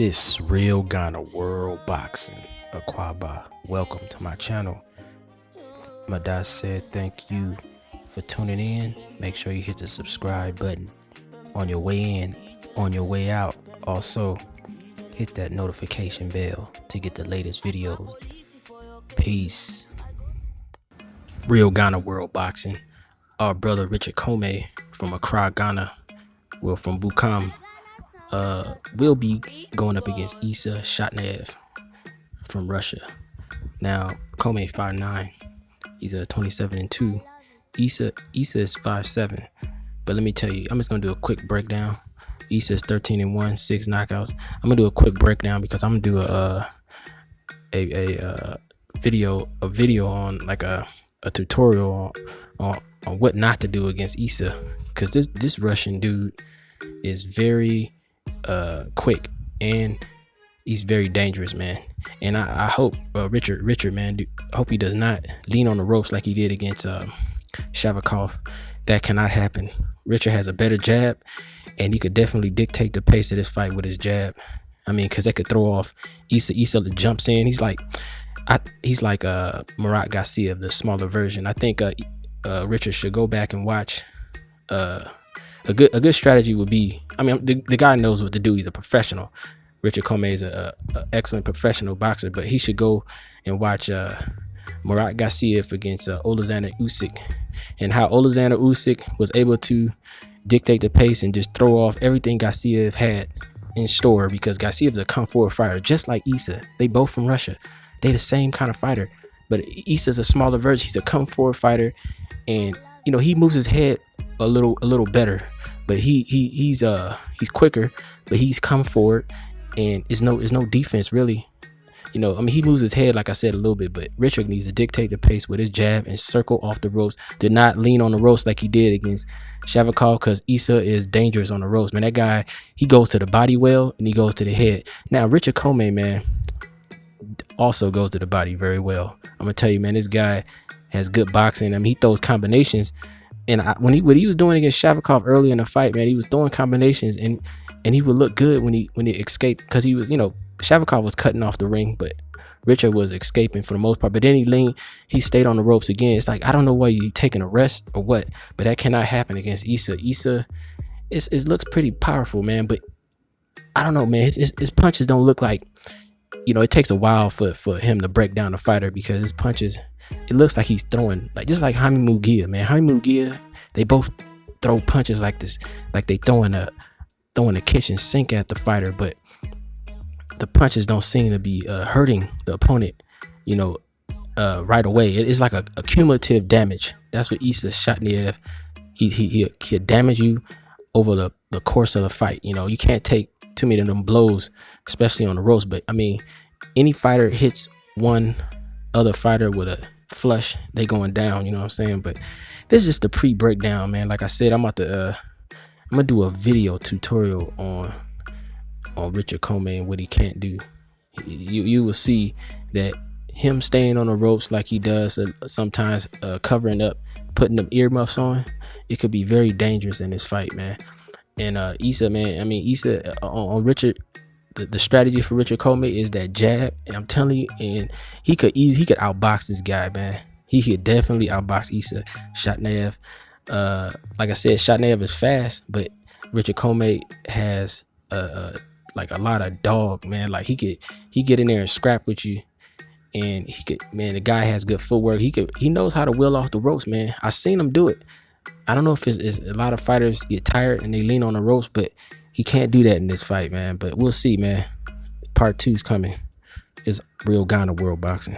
This real Ghana World Boxing Aquaba. Welcome to my channel. My dad said thank you for tuning in. Make sure you hit the subscribe button on your way in, on your way out. Also, hit that notification bell to get the latest videos. Peace. Real Ghana World Boxing. Our brother Richard Commey from Accra, Ghana, from Bukam, will be going up against Chaniev from Russia. Now, Commey 5'9". He's a 27-2. Issa is 5'7". But let me tell you, I'm just gonna do a quick breakdown. Issa is 13-1, 6 knockouts. I'm gonna do a quick breakdown because I'm gonna do a video on like a tutorial on what not to do against Issa, because this Russian dude is very quick and he's very dangerous, man. And I hope Richard, man, I hope he does not lean on the ropes like he did against Shavakov. That cannot happen. Richard has a better jab, and he could definitely dictate the pace of this fight with his jab. I mean, because that could throw off Issa. Issa jumps in. He's like Murat Garcia, the smaller version. I think Richard should go back and watch. A good strategy would be, I mean, the guy knows what to do. He's a professional. Richard Commey is a excellent professional boxer, but he should go and watch Murat Garcia against Alexander Usyk, and how Alexander Usyk was able to dictate the pace and just throw off everything Garcia had in store, because Garcia is a come forward fighter, just like Issa. They both from Russia. They the same kind of fighter, but Issa's a smaller version. He's a come forward fighter, and you know, he moves his head a little better, but he's quicker, but he's come forward, and it's no defense really. You know, I mean, he moves his head, like I said, a little bit, but Richard needs to dictate the pace with his jab and circle off the ropes. Did not lean on the ropes like he did against Shavakov, because Issa is dangerous on the ropes, man. That guy, he goes to the body well and he goes to the head. Now, Richard Commey, man, also goes to the body very well. I'm gonna tell you, man, this guy has good boxing. I mean, he throws combinations, and when he was doing against Shavakov early in the fight, man, he was throwing combinations, and he would look good when he escaped, because he was, you know, Shavakov was cutting off the ring, but Richard was escaping for the most part. But then he stayed on the ropes again. It's like, I don't know why he's taking a rest or what, but that cannot happen against Issa. Issa, it looks pretty powerful, man, but I don't know, man. His punches don't look like, you know, it takes a while for him to break down the fighter, because his punches, it looks like he's throwing like just like Jaime Munguia, man. Jaime Munguia, they both throw punches like this, like they throwing a kitchen sink at the fighter, but the punches don't seem to be hurting the opponent, you know, right away. It's like a cumulative damage. That's what Issa Chaniev, he'll damage you over the course of the fight. You know, you can't take too many of them blows, especially on the ropes. But I mean, any fighter hits one other fighter with a flush, they going down, you know what I'm saying? But this is just the pre-breakdown, man. Like I said, I'm gonna do a video tutorial on Richard Commey and what he can't do. You will see that him staying on the ropes like he does sometimes, covering up, putting them earmuffs on, it could be very dangerous in this fight, man. And Issa, man, I mean, Issa on Richard, the strategy for Richard Commey is that jab, and I'm telling you, and he could outbox this guy, man. He could definitely outbox Issa Chaniev. Like I said, Chaniev is fast, but Richard Commey has like a lot of dog, man. Like he get in there and scrap with you, and man, the guy has good footwork. He knows how to wheel off the ropes, man. I seen him do it. I don't know if it's a lot of fighters get tired and they lean on the ropes, but he can't do that in this fight, man. But we'll see, man. Part 2 is coming. It's real Ghana World Boxing.